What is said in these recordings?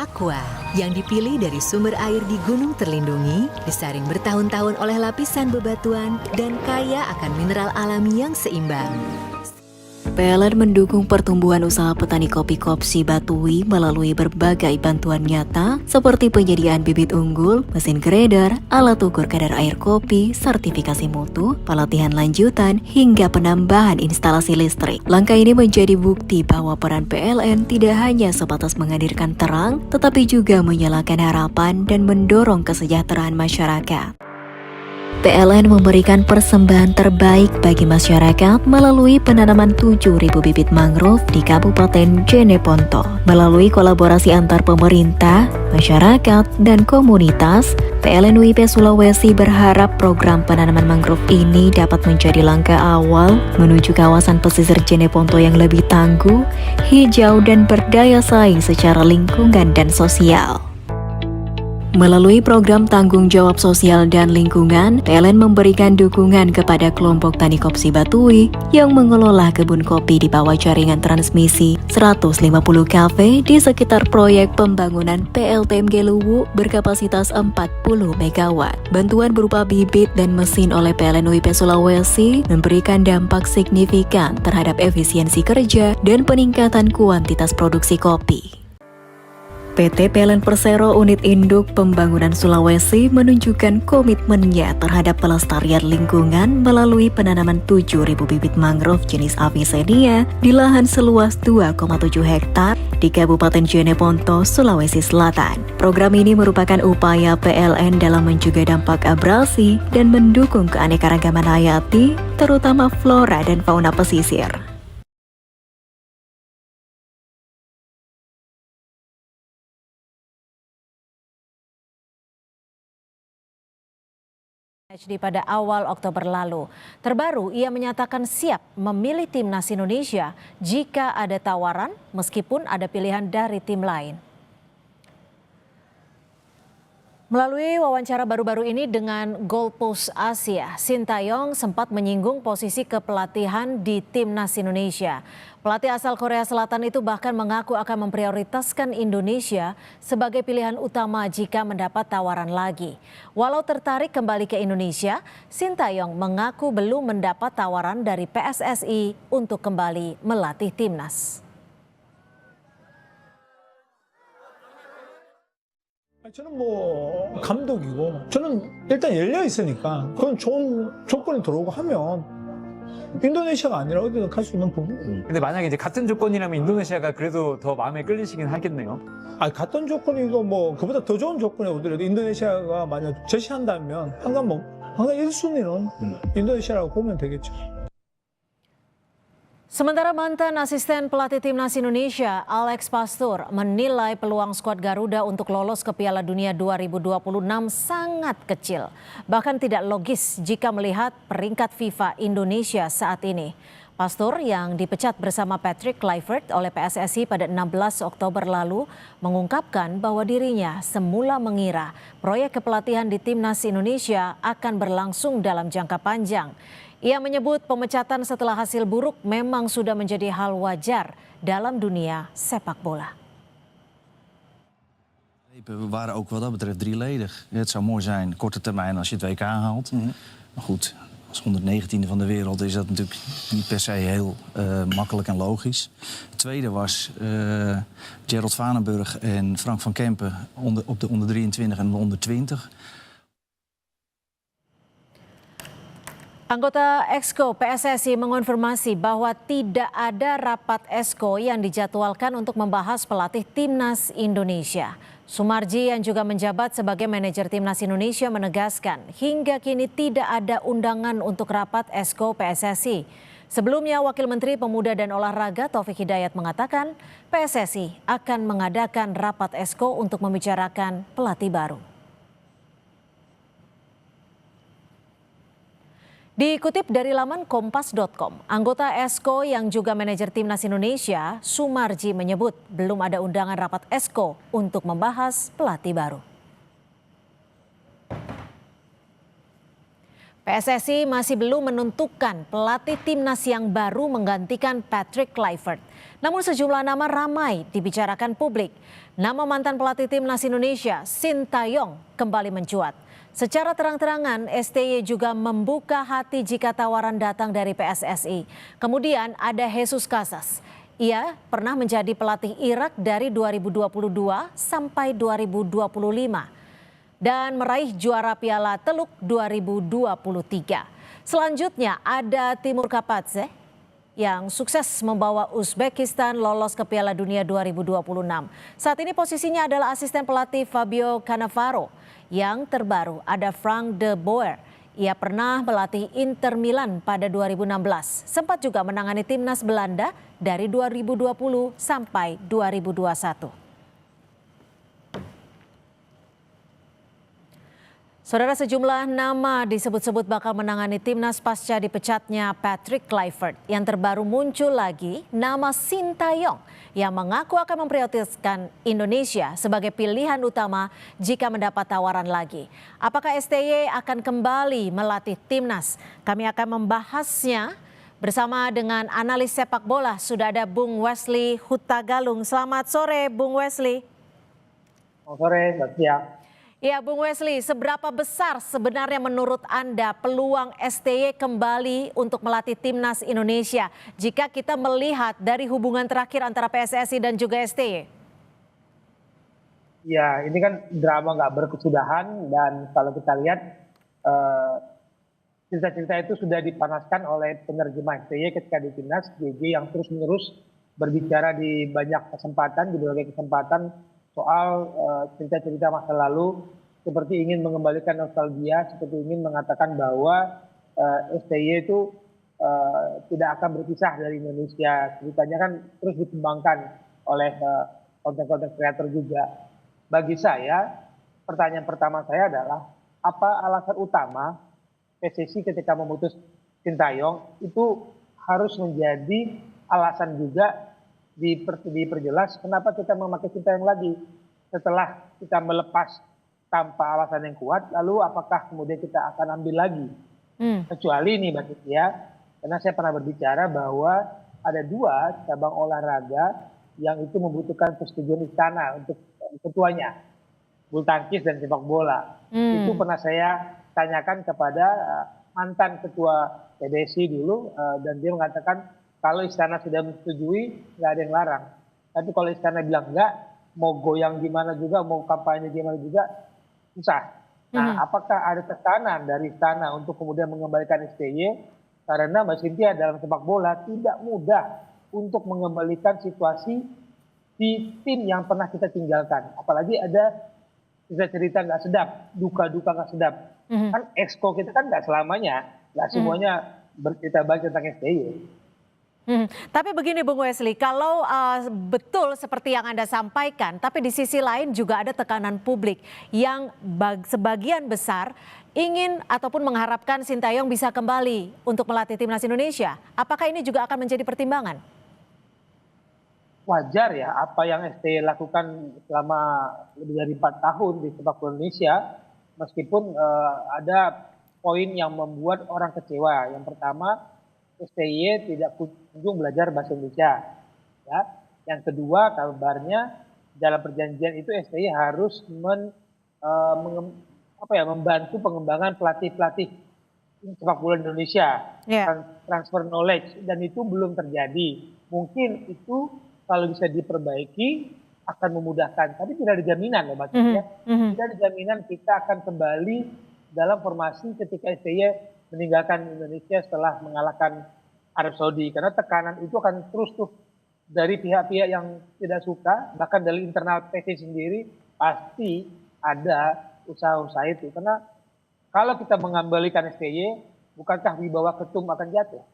Aqua yang dipilih dari sumber air di gunung terlindungi, disaring bertahun-tahun oleh lapisan bebatuan dan kaya akan mineral alami yang seimbang. PLN mendukung pertumbuhan usaha petani kopi Kopsi Batui melalui berbagai bantuan nyata seperti penyediaan bibit unggul, mesin grader, alat ukur kadar air kopi, sertifikasi mutu, pelatihan lanjutan, hingga penambahan instalasi listrik. Langkah ini menjadi bukti bahwa peran PLN tidak hanya sebatas menghadirkan terang, tetapi juga menyalakan harapan dan mendorong kesejahteraan masyarakat. PLN memberikan persembahan terbaik bagi masyarakat melalui penanaman 7.000 bibit mangrove di Kabupaten Jeneponto. Melalui kolaborasi antar pemerintah, masyarakat, dan komunitas, PLN WIP Sulawesi berharap program penanaman mangrove ini dapat menjadi langkah awal menuju kawasan pesisir Jeneponto yang lebih tangguh, hijau, dan berdaya saing secara lingkungan dan sosial. Melalui program tanggung jawab sosial dan lingkungan, PLN memberikan dukungan kepada kelompok tani Kopsi Batui yang mengelola kebun kopi di bawah jaringan transmisi 150 kafe di sekitar proyek pembangunan PLTMG Luwu berkapasitas 40 MW. Bantuan berupa bibit dan mesin oleh PLN WIP Sulawesi memberikan dampak signifikan terhadap efisiensi kerja dan peningkatan kuantitas produksi kopi. PT PLN Persero Unit Induk Pembangunan Sulawesi menunjukkan komitmennya terhadap pelestarian lingkungan melalui penanaman 7.000 bibit mangrove jenis Avicennia di lahan seluas 2,7 hektar di Kabupaten Jeneponto, Sulawesi Selatan. Program ini merupakan upaya PLN dalam mencegah dampak abrasi dan mendukung keanekaragaman hayati, terutama flora dan fauna pesisir. Pada awal Oktober lalu. Terbaru, ia menyatakan siap memilih timnas Indonesia jika ada tawaran meskipun ada pilihan dari tim lain. Melalui wawancara baru-baru ini dengan Goalpost Asia, Sintayong sempat menyinggung posisi kepelatihan di timnas Indonesia. Pelatih asal Korea Selatan itu bahkan mengaku akan memprioritaskan Indonesia sebagai pilihan utama jika mendapat tawaran lagi. Walau tertarik kembali ke Indonesia, Sintayong mengaku belum mendapat tawaran dari PSSI untuk kembali melatih timnas. 저는 감독이고 저는 일단 열려 있으니까 그건 좋은 조건이 들어오고 하면 인도네시아가 아니라 어디든 갈 수 있는 부분. 근데 만약에 이제 같은 조건이라면 인도네시아가 그래도 더 마음에 끌리시긴 하겠네요. 같은 조건이고 그보다 더 좋은 조건이 오더라도 인도네시아가 만약 제시한다면 항상 1순위는 인도네시아라고 보면 되겠죠. Sementara mantan asisten pelatih timnas Indonesia, Alex Pastur, menilai peluang skuad Garuda untuk lolos ke Piala Dunia 2026 sangat kecil. Bahkan tidak logis jika melihat peringkat FIFA Indonesia saat ini. Pastur yang dipecat bersama Patrick Kluivert oleh PSSI pada 16 Oktober lalu mengungkapkan bahwa dirinya semula mengira proyek kepelatihan di timnas Indonesia akan berlangsung dalam jangka panjang. Ia menyebut pemecatan setelah hasil buruk memang sudah menjadi hal wajar dalam dunia sepak bola. We waren ook wat dat betreft drieledig. Het zou mooi zijn, korte termijn, als je het WK haalt. Maar goed, als 119e van de wereld is dat natuurlijk niet per se heel makkelijk en logisch. Het tweede was Gerald Vanenburg en Frank van Kempen op de onder 23 en de onder 20. Anggota Exco PSSI mengonfirmasi bahwa tidak ada rapat Exco yang dijadwalkan untuk membahas pelatih timnas Indonesia. Sumarji yang juga menjabat sebagai manajer timnas Indonesia menegaskan hingga kini tidak ada undangan untuk rapat Exco PSSI. Sebelumnya Wakil Menteri Pemuda dan Olahraga Taufik Hidayat mengatakan PSSI akan mengadakan rapat Exco untuk membicarakan pelatih baru. Dikutip dari laman kompas.com, anggota Exco yang juga manajer timnas Indonesia, Sumarji menyebut belum ada undangan rapat Exco untuk membahas pelatih baru. PSSI masih belum menentukan pelatih timnas yang baru menggantikan Patrick Kluivert. Namun sejumlah nama ramai dibicarakan publik. Nama mantan pelatih timnas Indonesia, Sintayong, kembali mencuat. Secara terang-terangan, STY juga membuka hati jika tawaran datang dari PSSI. Kemudian ada Jesus Casas. Ia pernah menjadi pelatih Irak dari 2022 sampai 2025. Dan meraih juara Piala Teluk 2023. Selanjutnya ada Timur Kapadze yang sukses membawa Uzbekistan lolos ke Piala Dunia 2026. Saat ini posisinya adalah asisten pelatih Fabio Cannavaro. Yang terbaru ada Frank de Boer. Ia pernah melatih Inter Milan pada 2016. Sempat juga menangani timnas Belanda dari 2020 sampai 2021. Saudara, sejumlah nama disebut-sebut bakal menangani timnas pasca dipecatnya Patrick Kluivert. Yang terbaru muncul lagi nama Sintayong yang mengaku akan memprioritaskan Indonesia sebagai pilihan utama jika mendapat tawaran lagi. Apakah STY akan kembali melatih timnas? Kami akan membahasnya bersama dengan analis sepak bola. Sudah ada Bung Wesley Hutagalung. Selamat sore Bung Wesley. Selamat sore, Mbak Tia. Ya, Bung Wesley, seberapa besar sebenarnya menurut Anda peluang STY kembali untuk melatih timnas Indonesia jika kita melihat dari hubungan terakhir antara PSSI dan juga STY? Ya, ini kan drama nggak berkesudahan dan kalau kita lihat cerita-cerita itu sudah dipanaskan oleh penerjemah STY ketika di timnas JJ yang terus-menerus berbicara di banyak kesempatan, di berbagai kesempatan soal cerita-cerita masa lalu seperti ingin mengembalikan nostalgia, seperti ingin mengatakan bahwa STY itu tidak akan berpisah dari Indonesia. Ceritanya kan terus dikembangkan oleh konten-konten kreator juga. Bagi saya, pertanyaan pertama saya adalah apa alasan utama PSSI ketika memutus Sintayong itu harus menjadi alasan juga diperjelas kenapa kita memakai Sintayong lagi setelah kita melepas tanpa alasan yang kuat, lalu apakah kemudian kita akan ambil lagi? Kecuali ini Mbak Tia, karena saya pernah berbicara bahwa ada 2 cabang olahraga yang itu membutuhkan persetujuan istana untuk ketuanya, bulu tangkis dan sepak bola. Itu pernah saya tanyakan kepada mantan ketua PBSI dulu dan dia mengatakan kalau istana sudah menyetujui, nggak ada yang larang. Tapi kalau istana bilang enggak, mau goyang gimana juga, mau kampanye gimana juga, susah. Nah, apakah ada tekanan dari istana untuk kemudian mengembalikan STY? Karena Mbak Cynthia dalam sepak bola tidak mudah untuk mengembalikan situasi di tim yang pernah kita tinggalkan. Apalagi ada cerita-cerita nggak sedap, duka-duka nggak sedap. Kan exco kita kan nggak selamanya, nggak semuanya bercerita baik tentang STY. Tapi begini Bung Wesley, kalau betul seperti yang Anda sampaikan, tapi di sisi lain juga ada tekanan publik yang sebagian besar ingin ataupun mengharapkan Sintayong bisa kembali untuk melatih timnas Indonesia. Apakah ini juga akan menjadi pertimbangan? Wajar ya, apa yang STY lakukan selama lebih dari 4 tahun di sepak bola Indonesia, meskipun ada poin yang membuat orang kecewa. Yang pertama, STY tidak kunjung belajar bahasa Indonesia. Ya. Yang kedua, kabarnya dalam perjanjian itu STY harus membantu pengembangan pelatih-pelatih sepak bola Indonesia, transfer knowledge, dan itu belum terjadi. Mungkin itu kalau bisa diperbaiki akan memudahkan, tapi tidak ada jaminan ya Mbak Tia. Tidak ada jaminan kita akan kembali dalam formasi ketika STY meninggalkan Indonesia setelah mengalahkan Arab Saudi, karena tekanan itu akan terus dari pihak-pihak yang tidak suka, bahkan dari internal PSSI sendiri pasti ada usaha-usaha itu. Karena kalau kita mengembalikan STY, bukankah wibawa ketum akan jatuh?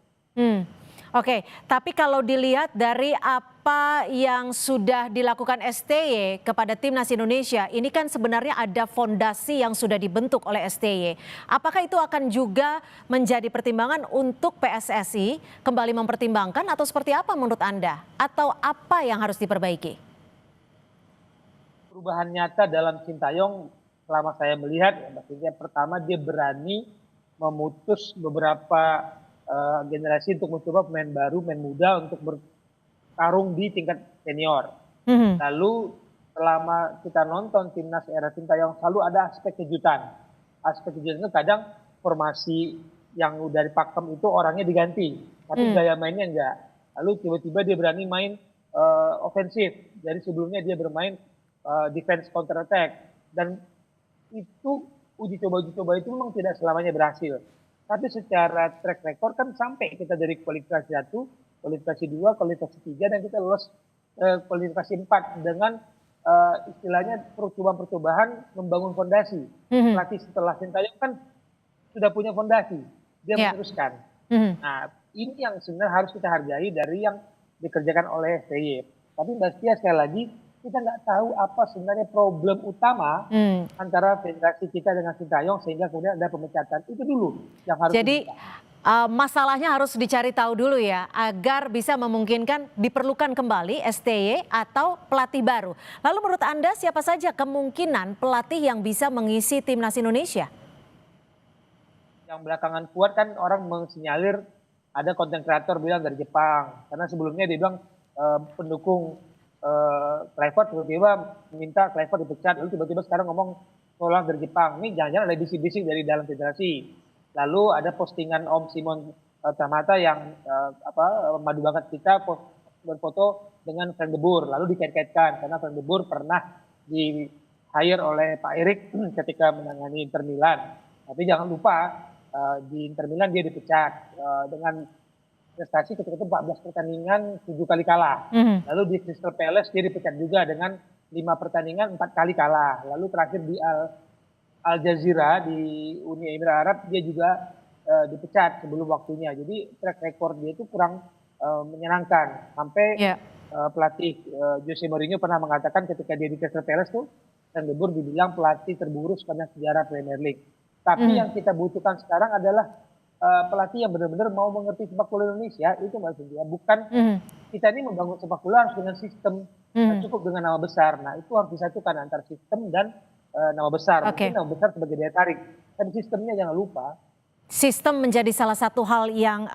Oke, tapi kalau dilihat dari apa yang sudah dilakukan STY kepada timnas Indonesia, ini kan sebenarnya ada fondasi yang sudah dibentuk oleh STY. Apakah itu akan juga menjadi pertimbangan untuk PSSI kembali mempertimbangkan atau seperti apa menurut Anda? Atau apa yang harus diperbaiki? Perubahan nyata dalam Sintayong selama saya melihat, maksudnya pertama dia berani memutus beberapa generasi untuk mencoba pemain baru, pemain muda untuk bertarung di tingkat senior. Lalu selama kita nonton timnas era Sintayong selalu ada aspek kejutan. Aspek kejutan itu kadang formasi yang udah dipakem itu orangnya diganti, tapi gaya mainnya enggak. Lalu tiba-tiba dia berani main ofensif. Jadi sebelumnya dia bermain defense counter attack, dan itu uji coba itu memang tidak selamanya berhasil. Tapi secara track record kan sampai kita dari kualifikasi 1, kualifikasi 2, kualifikasi 3, dan kita lolos kualifikasi 4 dengan istilahnya percobaan-percobaan membangun fondasi. Pelatih setelah Sintayong kan sudah punya fondasi, dia meneruskan. Nah, ini yang sebenarnya harus kita hargai dari yang dikerjakan oleh STY. Tapi Mbak Setia, sekali lagi, kita nggak tahu apa sebenarnya problem utama antara federasi kita dengan Sintayong sehingga kemudian ada pemecatan. Itu dulu yang harus Jadi masalahnya harus dicari tahu dulu ya, agar bisa memungkinkan diperlukan kembali STY atau pelatih baru. Lalu menurut Anda siapa saja kemungkinan pelatih yang bisa mengisi timnas Indonesia? Yang belakangan kuat kan orang mensinyalir ada konten kreator bilang dari Jepang. Karena sebelumnya dia bilang pendukung Clifford tiba-tiba minta Clifford dipecat. Lalu tiba-tiba sekarang ngomong tolak dari Jepang. Ini jangan-jangan ada bisik-bisik dari dalam federasi. Lalu ada postingan Om Simon Tamata yang madu banget kita berfoto dengan Frank de Boer. Lalu dikait-kaitkan karena Frank de Boer pernah di-hire oleh Pak Erik ketika menangani Inter Milan. Tapi jangan lupa di Inter Milan dia dipecat dengan prestasi ketika itu 14 pertandingan 7 kali kalah. Lalu di Crystal Palace dia dipecat juga dengan 5 pertandingan 4 kali kalah. Lalu terakhir di Al Jazeera di Uni Emirat Arab dia juga dipecat sebelum waktunya. Jadi track record dia itu kurang menyenangkan. Sampai pelatih Jose Mourinho pernah mengatakan ketika dia di Crystal Palace tuh Frank de Boer dibilang pelatih terburuk sepanjang sejarah Premier League. Tapi yang kita butuhkan sekarang adalah pelatih yang benar-benar mau mengerti sepak bola Indonesia. Itu Mbak Cynthia. Bukan kita ini membangun sepak bola harus dengan sistem, cukup dengan nama besar. Nah itu harus disatukan antara sistem dan nama besar. Mungkin nama besar sebagai daya tarik. Tapi sistemnya jangan lupa. Sistem menjadi salah satu hal yang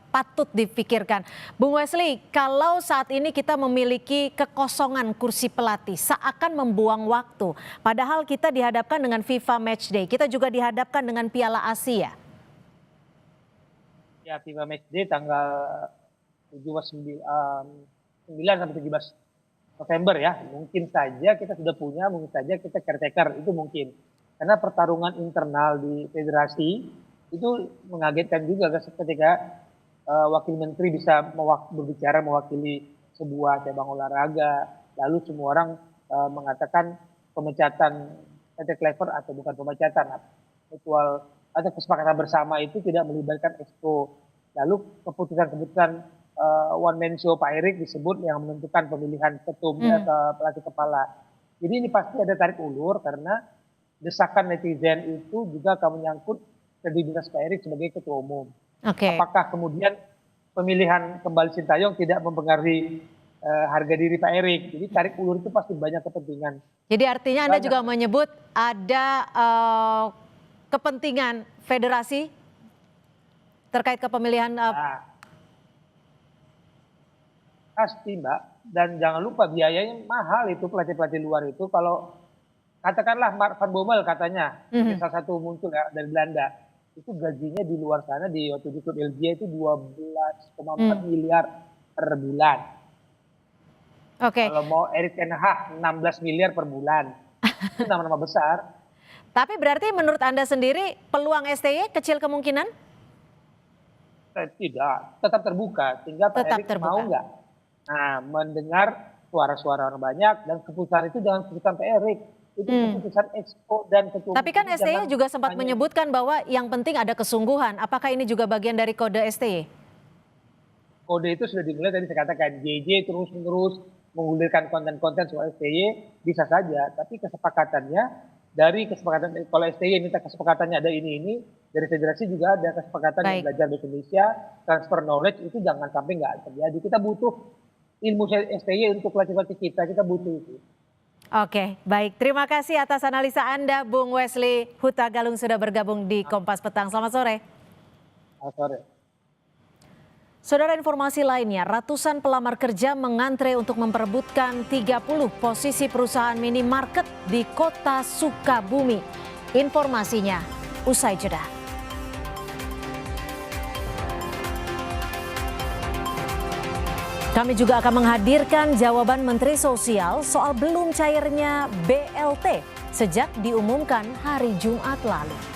patut dipikirkan. Bung Wesley, kalau saat ini kita memiliki kekosongan kursi pelatih, seakan membuang waktu. Padahal kita dihadapkan dengan FIFA Matchday, kita juga dihadapkan dengan Piala Asia. Ya, FIFA Matchday tanggal 9 sampai 17 November ya. Mungkin saja kita sudah punya, mungkin saja kita caretaker, itu mungkin. Karena pertarungan internal di federasi itu mengagetkan juga ketika wakil menteri bisa berbicara mewakili sebuah cabang olahraga, lalu semua orang mengatakan pemecatan PT Clever atau bukan pemecatan, mutual atau kesepakatan bersama itu tidak melibatkan Exco. Lalu keputusan-keputusan one man show Pak Erik disebut yang menentukan pemilihan ketum atau pelatih kepala. Jadi ini pasti ada tarik ulur karena desakan netizen itu juga akan menyangkut kredibilitas Pak Erik sebagai ketua umum. Apakah kemudian pemilihan kembali Sintayong tidak mempengaruhi harga diri Pak Erik? Jadi tarik ulur itu pasti banyak kepentingan. Jadi artinya Anda juga menyebut ada kepentingan federasi terkait kepemilihan. Pasti Mbak, dan jangan lupa biayanya mahal itu pelatih-pelatih luar itu. Kalau katakanlah Mark van Bommel katanya, salah satu muncul ya dari Belanda. Itu gajinya di luar sana di waktu di klub LJ itu 12,4 miliar per bulan. Kalau mau Erik ten Hag 16 miliar per bulan. Itu nama-nama besar. Tapi berarti menurut Anda sendiri peluang STY kecil kemungkinan? Tidak, tetap terbuka. Tinggal Pak Erik mau nggak? Nah, mendengar suara-suara orang banyak dan keputusan itu jangan keputusan Pak Erik. Itu keputusan Exco dan ketua. Tapi kan STY juga sempat menyebutkan bahwa yang penting ada kesungguhan. Apakah ini juga bagian dari kode STY? Kode itu sudah dimulai tadi saya katakan. JJ terus-menerus menggulirkan konten-konten soal STY bisa saja. Tapi kesepakatannya dari kesepakatan, kalau STY minta kesepakatannya ada ini, dari federasi juga ada kesepakatan yang belajar bahasa Indonesia, transfer knowledge itu jangan sampai nggak terjadi. Kita butuh ilmu STY untuk pelatih-pelatih kita butuh itu. Oke, baik. Terima kasih atas analisa Anda, Bung Wesley Huta Galung sudah bergabung di Kompas Petang. Selamat sore. Selamat sore. Saudara, informasi lainnya, ratusan pelamar kerja mengantre untuk memperebutkan 30 posisi perusahaan minimarket di kota Sukabumi. Informasinya usai jeda. Kami juga akan menghadirkan jawaban Menteri Sosial soal belum cairnya BLT sejak diumumkan hari Jumat lalu.